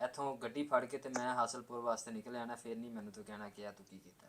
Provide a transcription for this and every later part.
ਇੱਥੋਂ ਗੱਡੀ ਫੜ ਕੇ ਤੇ ਮੈਂ ਹਾਸਲਪੁਰ ਵਾਸਤੇ ਨਿਕਲ ਆਣਾ। ਫਿਰ ਨਹੀਂ ਮੈਨੂੰ ਤੂੰ ਕਹਿਣਾ ਕਿ ਆ ਤੂੰ ਕੀ ਕੀਤਾ,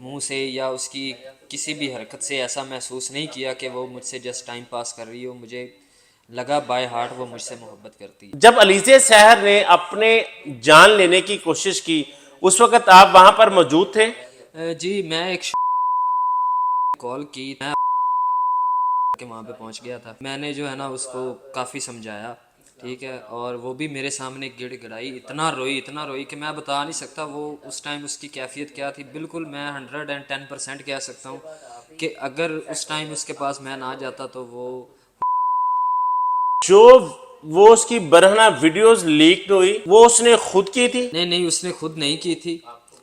منہ سے یا اس کی کسی بھی حرکت سے ایسا محسوس نہیں کیا کہ وہ مجھ سے جسٹ ٹائم پاس کر رہی ہو. مجھے لگا بائی ہارٹ وہ مجھ سے محبت کرتی ہے. جب علیزہ سحر نے اپنے جان لینے کی کوشش کی اس وقت آپ وہاں پر موجود تھے؟ جی میں ایک کال کی، میں کہ وہاں پہ پہنچ گیا تھا. میں نے جو ہے نا اس کو کافی سمجھایا، ٹھیک ہے، اور وہ بھی میرے سامنے گڑ گڑائی، اتنا روئی کہ میں بتا نہیں سکتا وہ اس ٹائم اس کی کیفیت کیا تھی. بالکل میں 110% کہہ سکتا ہوں کہ اگر اس ٹائم اس کے پاس میں نہ جاتا تو وہ جو وہ اس کی برہنہ ویڈیوز لیک ہوئی وہ اس نے خود کی تھی؟ نہیں اس نے خود نہیں کی تھی،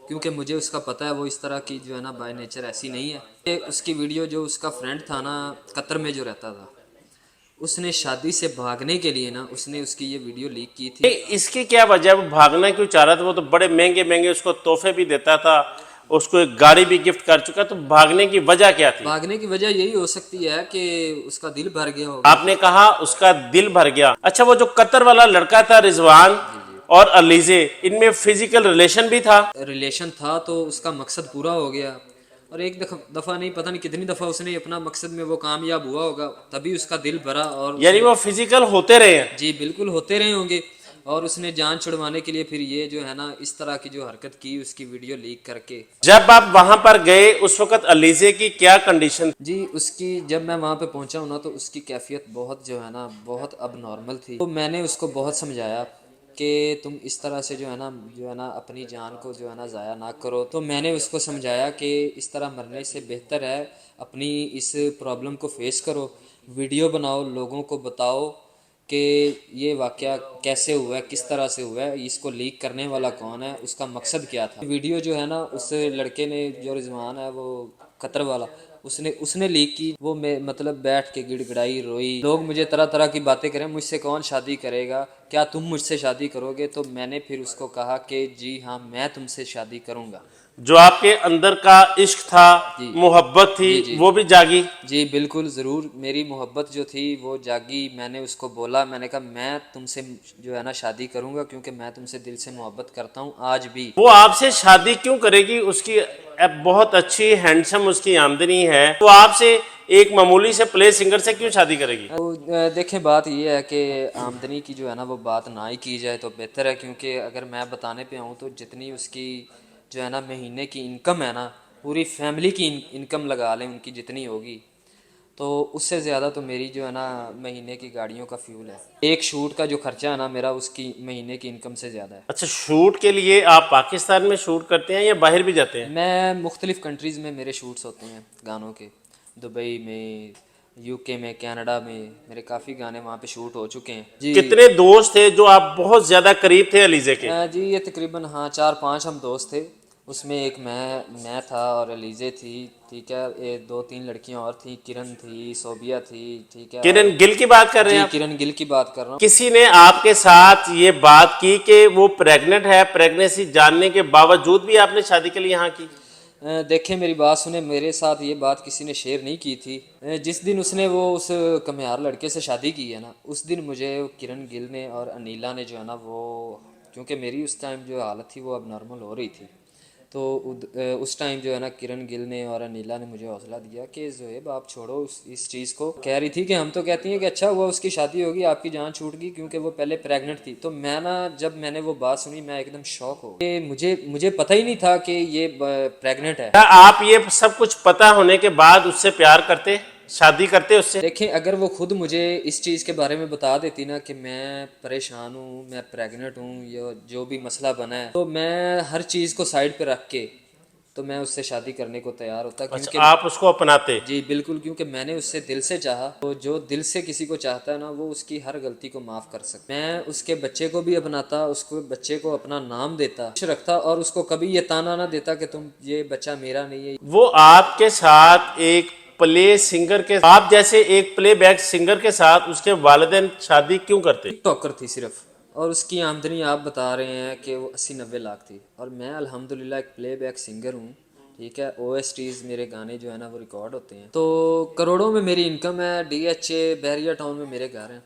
کیونکہ مجھے اس کا پتہ ہے وہ اس طرح کی جو ہے نا بائی نیچر ایسی نہیں ہے. اس کی ویڈیو جو اس کا فرینڈ تھا نا قطر میں جو رہتا تھا، اس نے شادی سے بھاگنے کے لیے نا اس نے اس کی یہ ویڈیو لیک کی تھی. اس کی کیا وجہ ہے؟ وہ بھاگنا کیوں چاہ رہا تھا؟ وہ تو بڑے مہنگے اس کو تحفے بھی دیتا تھا، اس کو ایک گاڑی بھی گفٹ کر چکا. تو بھاگنے کی وجہ کیا تھی؟ بھاگنے کی وجہ یہی ہو سکتی ہے کہ اس کا دل بھر گیا ہوگا. آپ نے کہا اس کا دل بھر گیا. اچھا وہ جو قطر والا لڑکا تھا رضوان اور علیزہ، ان میں فزیکل ریلیشن بھی تھا؟ ریلیشن تھا تو اس کا مقصد پورا ہو گیا، اور ایک دفعہ نہیں پتہ نہیں کتنی دفعہ اس نے اپنا مقصد میں وہ کامیاب ہوا ہوگا، تبھی اس کا دل بھرا. اور یعنی وہ فزیکل ہوتے رہے ہیں؟ جی بالکل ہوتے رہے ہوں گے، اور اس نے جان چھڑوانے کے لیے پھر یہ جو ہے نا اس طرح کی جو حرکت کی اس کی ویڈیو لیک کر کے. جب آپ وہاں پر گئے اس وقت علیزہ کی کیا کنڈیشن؟ جی اس کی جب میں وہاں پہ پہنچا ہوں نا تو اس کی کیفیت بہت جو ہے نا بہت اب نارمل تھی. تو میں نے اس کو بہت سمجھایا کہ تم اس طرح سے جو ہے نا اپنی جان کو جو ہے نا ضائع نہ کرو. تو میں نے اس کو سمجھایا کہ اس طرح مرنے سے بہتر ہے اپنی اس پرابلم کو فیس کرو، ویڈیو بناؤ، لوگوں کو بتاؤ کہ یہ واقعہ کیسے ہوا ہے، کس طرح سے ہوا ہے، اس کو لیک کرنے والا کون ہے، اس کا مقصد کیا تھا. ویڈیو جو ہے نا اس لڑکے نے جو رضوان ہے وہ قطر والا اس نے لیک کی. وہ مطلب بیٹھ کے گڑ گڑائی، روئی. لوگ مجھے طرح طرح کی باتیں کریں، مجھ سے کون شادی کرے گا، کیا تم مجھ سے شادی کرو گے؟ تو میں نے پھر اس کو کہا کہ جی ہاں میں تم سے شادی کروں گا. جو آپ کے اندر کا عشق تھا، محبت تھی، وہ بھی جاگی؟ جی بالکل ضرور، میری محبت جو تھی وہ جاگی. میں نے اس کو بولا، میں نے کہا میں تم سے جو ہے نا شادی کروں گا کیونکہ میں تم سے دل سے محبت کرتا ہوں آج بھی. وہ آپ سے شادی کیوں کرے گی؟ اس کی بہت اچھی ہینڈسم اس کی آمدنی ہے، تو آپ سے ایک معمولی سے پلے سنگر سے کیوں شادی کرے گی؟ دیکھیں بات یہ ہے کہ آمدنی کی جو ہے نا وہ بات نہ ہی کی جائے تو بہتر ہے، کیونکہ اگر میں بتانے پہ آؤں تو جتنی اس کی جو ہے نا مہینے کی انکم ہے نا، پوری فیملی کی انکم لگا لیں ان کی جتنی ہوگی، تو اس سے زیادہ تو میری جو ہے نا مہینے کی گاڑیوں کا فیول ہے. ایک شوٹ کا جو خرچہ ہے نا میرا اس کی مہینے کی انکم سے زیادہ ہے. اچھا شوٹ کے لیے آپ پاکستان میں شوٹ کرتے ہیں یا باہر بھی جاتے ہیں؟ میں مختلف کنٹریز میں میرے شوٹس ہوتے ہیں گانوں کے، دبئی میں، یو کے میں، کینیڈا میں، میرے کافی گانے وہاں پہ شوٹ ہو چکے ہیں. جی کتنے دوست تھے جو آپ بہت زیادہ قریب تھے علیزہ کے؟ جی یہ تقریباً ہاں 4-5 ہم دوست تھے. اس میں ایک میں تھا اور علیزہ تھی، ٹھیک ہے، 2-3 لڑکیاں اور تھیں، کرن تھی، صوبیہ تھی، ٹھیک ہے. کرن گل کی بات کر رہے ہیں جی آپ؟ کرن گل کی بات کر رہا ہوں. کسی نے آپ کے ساتھ یہ بات کی کہ وہ پریگننٹ ہے، پریگننسی جاننے کے باوجود بھی آپ نے شادی کے لیے یہاں کی؟ دیکھیں میری بات سنیں، میرے ساتھ یہ بات کسی نے شیئر نہیں کی تھی. جس دن اس نے وہ اس کمیار لڑکے سے شادی کی ہے نا، اس دن مجھے کرن گل نے اور انیلا نے جو ہے نا وہ، کیونکہ میری اس ٹائم جو حالت تھی وہ اب نارمل ہو رہی تھی، تو اس ٹائم جو ہے نا کرن گل نے اور انیلا نے مجھے حوصلہ دیا کہ زہیب آپ چھوڑو اس چیز کو. کہہ رہی تھی کہ ہم تو کہتی ہیں کہ اچھا ہوا اس کی شادی ہوگی، آپ کی جان چھوٹ گئی، کیونکہ وہ پہلے پریگننٹ تھی. تو میں نا جب میں نے وہ بات سنی میں ایک دم شوق ہو کہ مجھے پتہ ہی نہیں تھا کہ یہ پریگننٹ ہے. کیا آپ یہ سب کچھ پتہ ہونے کے بعد اس سے پیار کرتے، شادی کرتے اس سے؟ دیکھیں اگر وہ خود مجھے اس چیز کے بارے میں بتا دیتی نا کہ میں پریشان ہوں، میں پریگننٹ ہوں، یا جو بھی مسئلہ بنا ہے، تو میں ہر چیز کو سائڈ پہ رکھ کے تو میں اس سے شادی کرنے کو تیار ہوتا. کیونکہ آپ اس کو اپناتے؟ جی بالکل، کیونکہ میں نے اس سے دل سے چاہا. تو جو دل سے کسی کو چاہتا ہے نا وہ اس کی ہر غلطی کو معاف کر سکتا. میں اس کے بچے کو بھی اپناتا، اس کو بچے کو اپنا نام دیتا، خوش رکھتا، اور اس کو کبھی یہ تانا نہ دیتا کہ تم یہ بچہ میرا نہیں ہے. وہ آپ کے ساتھ ایک پلے سنگر کے، آپ جیسے ایک پلے بیک سنگر کے ساتھ اس کے والدین شادی کیوں کرتے؟ ٹک ٹاکر تھی صرف، اور اس کی آمدنی آپ بتا رہے ہیں کہ وہ 80-90 لاکھ تھی، اور میں الحمدللہ ایک پلے بیک سنگر ہوں، ٹھیک ہے. او ایس ٹیز میرے گانے جو ہے نا وہ ریکارڈ ہوتے ہیں، تو کروڑوں میں میری انکم ہے. ڈی ایچ اے بحریہ ٹاؤن میں میرے گھر ہیں،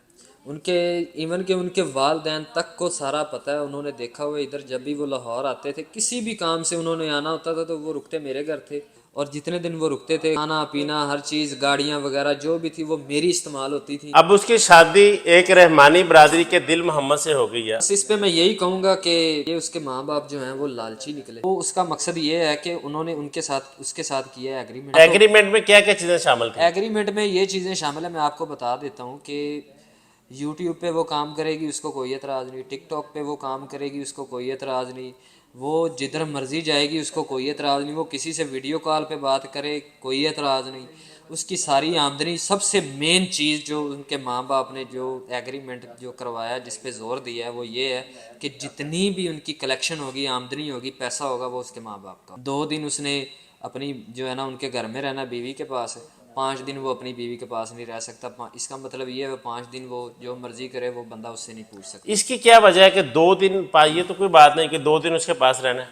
ان کے ایون کہ ان کے والدین تک کو سارا پتہ ہے، انہوں نے دیکھا ہوا ادھر جب بھی وہ لاہور آتے تھے کسی بھی کام سے انہوں نے آنا ہوتا تھا تو وہ رکتے میرے گھر تھے، اور جتنے دن وہ رکتے تھے کھانا پینا ہر چیز گاڑیاں وغیرہ جو بھی تھی وہ میری استعمال ہوتی تھی۔ اب اس کی شادی ایک رحمانی برادری کے دل محمد سے ہو گئی ہے۔ بس اس پہ میں یہی کہوں گا کہ یہ اس کے ماں باپ جو ہیں وہ لالچی نکلے، وہ اس کا مقصد یہ ہے کہ انہوں نے اس کے ساتھ کیا ہے ایگریمنٹ۔ ایگریمنٹ میں کیا کیا چیزیں شامل تھیں؟ ایگریمنٹ میں یہ چیزیں شامل ہیں، میں آپ کو بتا دیتا ہوں کہ یوٹیوب پہ وہ کام کرے گی اس کو کوئی اعتراض نہیں، ٹک ٹاک پہ وہ کام کرے گی اس کو کوئی اعتراض نہیں، وہ جدھر مرضی جائے گی اس کو کوئی اعتراض نہیں، وہ کسی سے ویڈیو کال پہ بات کرے کوئی اعتراض نہیں، اس کی ساری آمدنی، سب سے مین چیز جو ان کے ماں باپ نے جو ایگریمنٹ جو کروایا جس پہ زور دیا ہے وہ یہ ہے کہ جتنی بھی ان کی کلیکشن ہوگی آمدنی ہوگی پیسہ ہوگا وہ اس کے ماں باپ کا۔ 2 دن اس نے اپنی جو ہے نا ان کے گھر میں رہنا بیوی کے پاس، 5 دن وہ اپنی بیوی کے پاس نہیں رہ سکتا، اس کا مطلب یہ ہے 5 دن وہ جو مرضی کرے وہ بندہ اس سے نہیں پوچھ سکتا۔ اس کی کیا وجہ ہے کہ 2 دن پائیے تو کوئی بات نہیں کہ 2 دن اس کے پاس رہنا ہے؟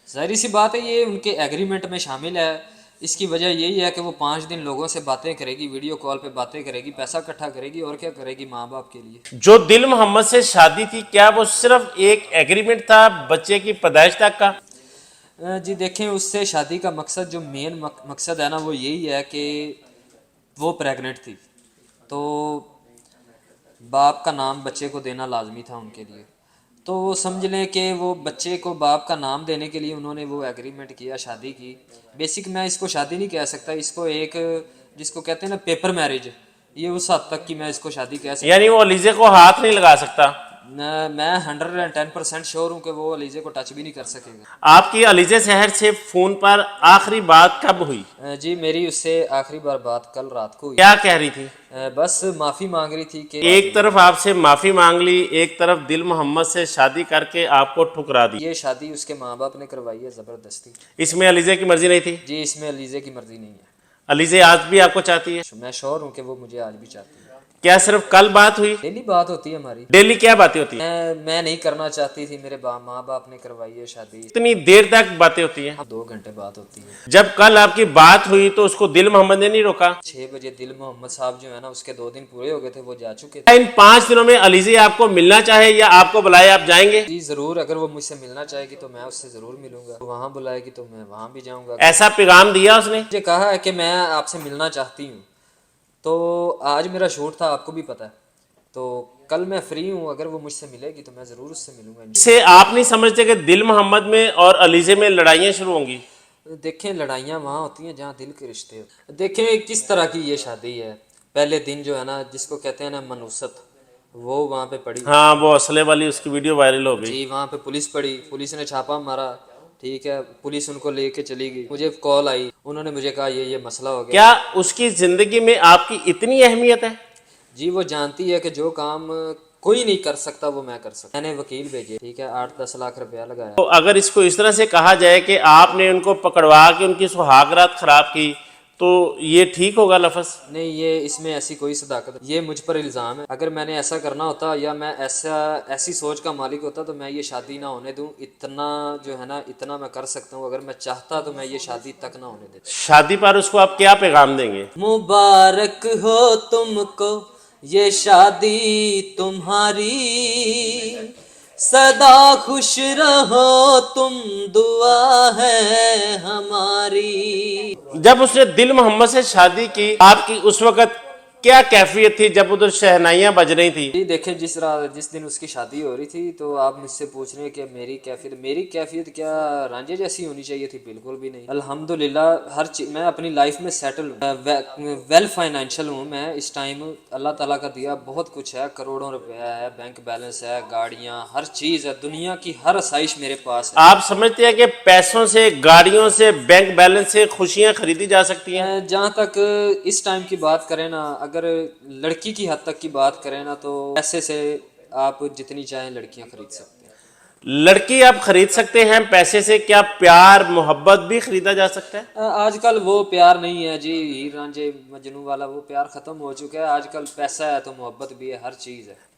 ظاہری سی بات ہے یہ ان کے ایگریمنٹ میں شامل ہے، اس کی وجہ یہی ہے کہ وہ 5 دن لوگوں سے باتیں کرے گی، ویڈیو کال پہ باتیں کرے گی، پیسہ اکٹھا کرے گی، اور کیا کرے گی ماں باپ کے لیے۔ جو دل محمد سے شادی تھی کیا وہ صرف ایک ایگریمنٹ تھا بچے کی پیدائش تک کا؟ جی دیکھیں اس سے شادی کا مقصد جو مین مقصد ہے نا وہ یہی ہے کہ وہ پریگننٹ تھی تو باپ کا نام بچے کو دینا لازمی تھا ان کے لیے، تو وہ سمجھ لیں کہ وہ بچے کو باپ کا نام دینے کے لیے انہوں نے وہ ایگریمنٹ کیا، شادی کی۔ بیسک میں اس کو شادی نہیں کہہ سکتا، اس کو ایک جس کو کہتے ہیں نا پیپر میرج، یہ اس حد تک کہ میں اس کو شادی کہہ سکتا یعنی وہ علیزے کو ہاتھ نہیں لگا سکتا؟ میں 110% شیور ہوں کہ وہ علیزے کو ٹچ بھی نہیں کر سکے گا۔ آپ کی علیزے شہر سے فون پر آخری بات کب ہوئی؟ جی میری اس سے آخری بار بات کل رات کو ہوئی، کیا کہہ رہی تھی؟ بس معافی مانگ رہی تھی کہ ایک طرف آپ سے معافی مانگ لی، ایک طرف دل محمد سے شادی کر کے آپ کو ٹھکرا دی۔ یہ شادی اس کے ماں باپ نے کروائی ہے زبردستی۔ اس میں علیزے کی مرضی نہیں تھی؟ جی اس میں علیزے کی مرضی نہیں ہے، علیزے آج بھی آپ کو چاہتی ہے؟ میں شور ہوں کہ وہ مجھے آج بھی چاہتی ہے۔ کیا صرف کل بات ہوئی؟ ڈیلی بات ہوتی ہے ہماری، ڈیلی کیا باتیں ہوتی ہیں؟ میں نہیں کرنا چاہتی تھی، میرے ماں باپ نے کروائی ہے شادی، اتنی دیر تک باتیں ہوتی ہیں؟ 2 گھنٹے بات ہوتی ہے۔ جب کل آپ کی بات ہوئی تو اس کو دل محمد نے نہیں روکا؟ 6 بجے دل محمد صاحب جو ہے نا اس کے 2 دن پورے ہو گئے تھے، وہ جا چکے تھے۔ ان 5 دنوں میں علیزے آپ کو ملنا چاہے یا آپ کو بلائے آپ جائیں گے؟ جی ضرور، اگر وہ مجھ سے ملنا چاہے گی تو میں اس سے ضرور ملوں گا، وہاں بلائے گی تو میں وہاں بھی جاؤں گا۔ ایسا پیغام دیا اس نے؟ مجھے کہا ہے کہ میں آپ سے ملنا چاہتی ہوں، تو آج میرا شوٹ تھا آپ کو بھی پتہ ہے، تو کل میں فری ہوں، اگر وہ مجھ سے ملے گی تو میں ضرور اس سے ملوں گا۔ اس سے آپ نہیں سمجھتے کہ دل محمد میں اور علیزے میں لڑائیاں شروع ہوں گی؟ دیکھیں لڑائیاں وہاں ہوتی ہیں جہاں دل کے رشتے ہوتے ہیں۔ دیکھیں کس طرح کی یہ شادی ہے، پہلے دن جو ہے نا جس کو کہتے ہیں نا منوست، وہ وہاں پہ پڑی، ہاں وہ اسلحے والی اس کی ویڈیو وائرل ہو گئی۔ جی وہاں پہ پولیس پڑی، پولیس نے چھاپا مارا، ٹھیک ہے، پولیس ان کو لے کے چلی گئی، مجھے کال آئی، انہوں نے مجھے کہا یہ مسئلہ ہو گیا۔ کیا اس کی زندگی میں آپ کی اتنی اہمیت ہے؟ جی وہ جانتی ہے کہ جو کام کوئی نہیں کر سکتا وہ میں کر سکتا، میں نے وکیل بھیجے، ٹھیک ہے، 8-10 لاکھ روپیہ لگایا۔ تو اگر اس کو اس طرح سے کہا جائے کہ آپ نے ان کو پکڑوا کے ان کی سہاگرات خراب کی تو یہ ٹھیک ہوگا لفظ؟ نہیں، یہ اس میں ایسی کوئی صداقت، یہ مجھ پر الزام ہے، اگر میں نے ایسا کرنا ہوتا یا میں ایسی سوچ کا مالک ہوتا تو میں یہ شادی نہ ہونے دوں، اتنا جو ہے نا اتنا میں کر سکتا ہوں، اگر میں چاہتا تو میں یہ شادی تک نہ ہونے دیتا۔ شادی پر اس کو آپ کیا پیغام دیں گے؟ مبارک ہو تم کو یہ شادی تمہاری، سدا خوش رہو تم دعا ہے ہماری۔ جب اس نے دل محمد سے شادی کی آپ کی اس وقت کیا کیفیت تھی جب ادھر شہنائیاں بج رہی تھی؟ جی دیکھیں جس دن اس کی شادی ہو رہی تھی تو آپ مجھ سے پوچھ رہے ہیں کہ میری کیفیت کیا رانجھے جیسی ہونی چاہیے تھی؟ بالکل بھی نہیں، الحمدللہ ہر چیز میں اپنی لائف میں سیٹل ہوں، ویل فائنینشیل ہوں میں اس ٹائم، اللہ تعالیٰ کا دیا بہت کچھ ہے، کروڑوں روپے ہے، بینک بیلنس ہے، گاڑیاں، ہر چیز ہے، دنیا کی ہر آسائش میرے پاس ہے۔ آپ سمجھتے ہیں کہ پیسوں سے، گاڑیوں سے، بینک بیلنس سے خوشیاں خریدی جا سکتی ہیں؟ جہاں تک اس ٹائم کی بات کریں نا، اگر لڑکی کی حد تک کی بات کریں نا تو پیسے سے آپ جتنی چاہیں لڑکیاں خرید سکتے ہیں۔ لڑکی آپ خرید سکتے ہیں پیسے سے، کیا پیار محبت بھی خریدا جا سکتا ہے؟ آج کل وہ پیار نہیں ہے جی، ہیر رانجھے مجنوں والا وہ پیار ختم ہو چکا ہے، آج کل پیسہ ہے تو محبت بھی ہے، ہر چیز ہے۔